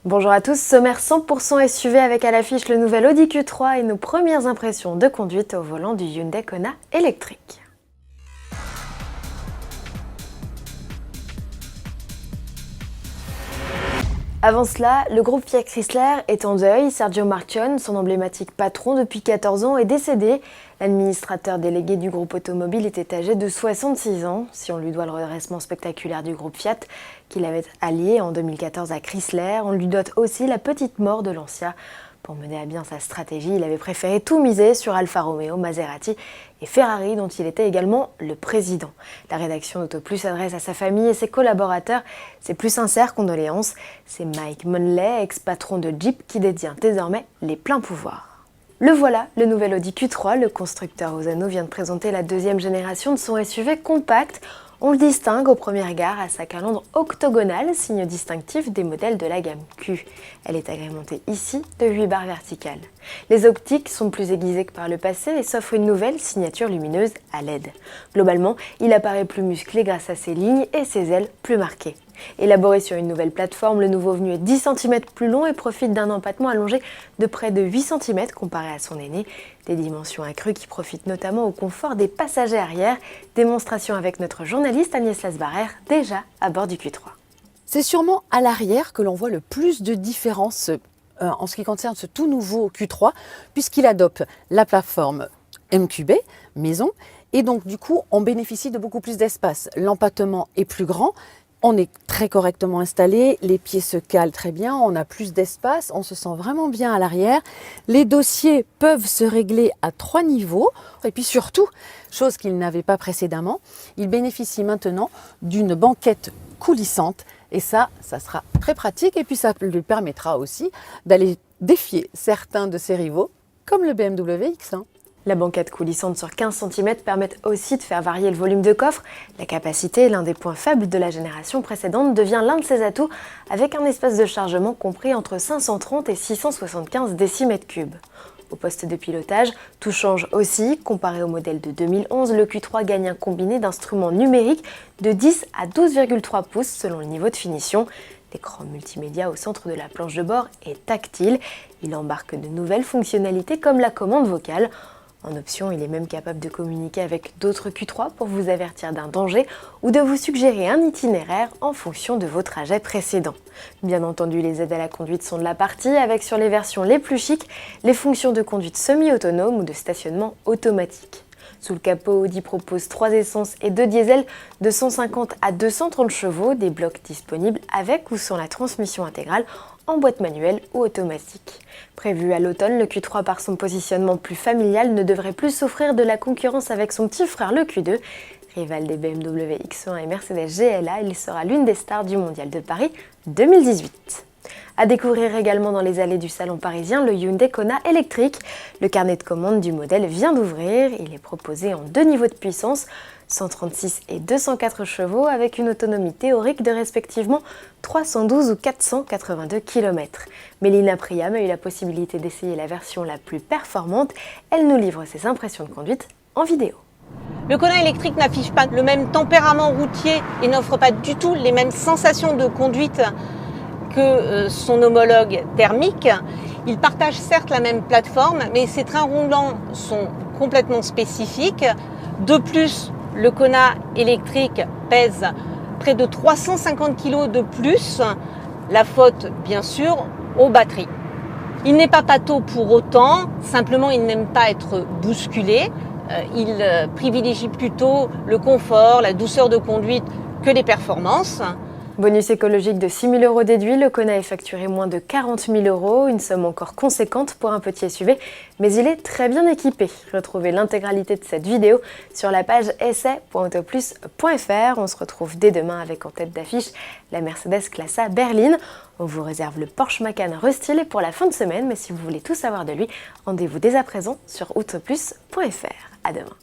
Bonjour à tous, sommaire 100% SUV avec à l'affiche le nouvel Audi Q3 et nos premières impressions de conduite au volant du Hyundai Kona électrique. Avant cela, le groupe Fiat Chrysler est en deuil. Sergio Marchionne, son emblématique patron depuis 14 ans, est décédé. L'administrateur délégué du groupe automobile était âgé de 66 ans, si on lui doit le redressement spectaculaire du groupe Fiat, qu'il avait allié en 2014 à Chrysler. On lui dote aussi la petite mort de Lancia. Pour mener à bien sa stratégie, il avait préféré tout miser sur Alfa Romeo, Maserati et Ferrari, dont il était également le président. La rédaction d'Autoplus s'adresse à sa famille et ses collaborateurs. Ses plus sincères condoléances. C'est Mike Manley, ex-patron de Jeep, qui détient désormais les pleins pouvoirs. Le voilà, le nouvel Audi Q3. Le constructeur Osano vient de présenter la deuxième génération de son SUV compact. On le distingue au premier regard à sa calandre octogonale, signe distinctif des modèles de la gamme Q. Elle est agrémentée ici de 8 barres verticales. Les optiques sont plus aiguisées que par le passé et s'offrent une nouvelle signature lumineuse à LED. Globalement, il apparaît plus musclé grâce à ses lignes et ses ailes plus marquées. Élaboré sur une nouvelle plateforme, le nouveau venu est 10 cm plus long et profite d'un empattement allongé de près de 8 cm comparé à son aîné. Des dimensions accrues qui profitent notamment au confort des passagers arrière. Démonstration avec notre journaliste Agnès Lasbarère, déjà à bord du Q3. C'est sûrement à l'arrière que l'on voit le plus de différences en ce qui concerne ce tout nouveau Q3, puisqu'il adopte la plateforme MQB, maison, et donc du coup on bénéficie de beaucoup plus d'espace. L'empattement est plus grand. On est très correctement installé, les pieds se calent très bien, on a plus d'espace, on se sent vraiment bien à l'arrière. Les dossiers peuvent se régler à 3 niveaux. Et puis surtout, chose qu'il n'avait pas précédemment, il bénéficie maintenant d'une banquette coulissante. Et ça sera très pratique et puis ça lui permettra aussi d'aller défier certains de ses rivaux, comme le BMW X1. La banquette coulissante sur 15 cm permet aussi de faire varier le volume de coffre. La capacité, l'un des points faibles de la génération précédente, devient l'un de ses atouts avec un espace de chargement compris entre 530 et 675 décimètres cubes. Au poste de pilotage, tout change aussi. Comparé au modèle de 2011, le Q3 gagne un combiné d'instruments numériques de 10 à 12,3 pouces selon le niveau de finition. L'écran multimédia au centre de la planche de bord est tactile. Il embarque de nouvelles fonctionnalités comme la commande vocale. En option, il est même capable de communiquer avec d'autres Q3 pour vous avertir d'un danger ou de vous suggérer un itinéraire en fonction de vos trajets précédents. Bien entendu, les aides à la conduite sont de la partie, avec sur les versions les plus chics, les fonctions de conduite semi-autonome ou de stationnement automatique. Sous le capot, Audi propose 3 essences et 2 diesels de 150 à 230 chevaux, des blocs disponibles avec ou sans la transmission intégrale en boîte manuelle ou automatique. Prévu à l'automne, le Q3 par son positionnement plus familial ne devrait plus souffrir de la concurrence avec son petit frère le Q2. Rival des BMW X1 et Mercedes GLA, il sera l'une des stars du Mondial de Paris 2018. À découvrir également dans les allées du salon parisien, le Hyundai Kona électrique. Le carnet de commande du modèle vient d'ouvrir. Il est proposé en 2 niveaux de puissance, 136 et 204 chevaux, avec une autonomie théorique de respectivement 312 ou 482 km. Mélina Priam a eu la possibilité d'essayer la version la plus performante. Elle nous livre ses impressions de conduite en vidéo. Le Kona électrique n'affiche pas le même tempérament routier et n'offre pas du tout les mêmes sensations de conduite que son homologue thermique. Il partage certes la même plateforme, mais ses trains roulants sont complètement spécifiques. De plus, le Kona électrique pèse près de 350 kg de plus, la faute bien sûr aux batteries. Il n'est pas pâteau pour autant, simplement il n'aime pas être bousculé. Il privilégie plutôt le confort, la douceur de conduite que les performances. Bonus écologique de 6 000 € déduit, le Kona est facturé moins de 40 000 €, une somme encore conséquente pour un petit SUV, mais il est très bien équipé. Retrouvez l'intégralité de cette vidéo sur la page essai.autoplus.fr. On se retrouve dès demain avec en tête d'affiche la Mercedes Classe A berline. On vous réserve le Porsche Macan restylé pour la fin de semaine, mais si vous voulez tout savoir de lui, rendez-vous dès à présent sur autoplus.fr. À demain.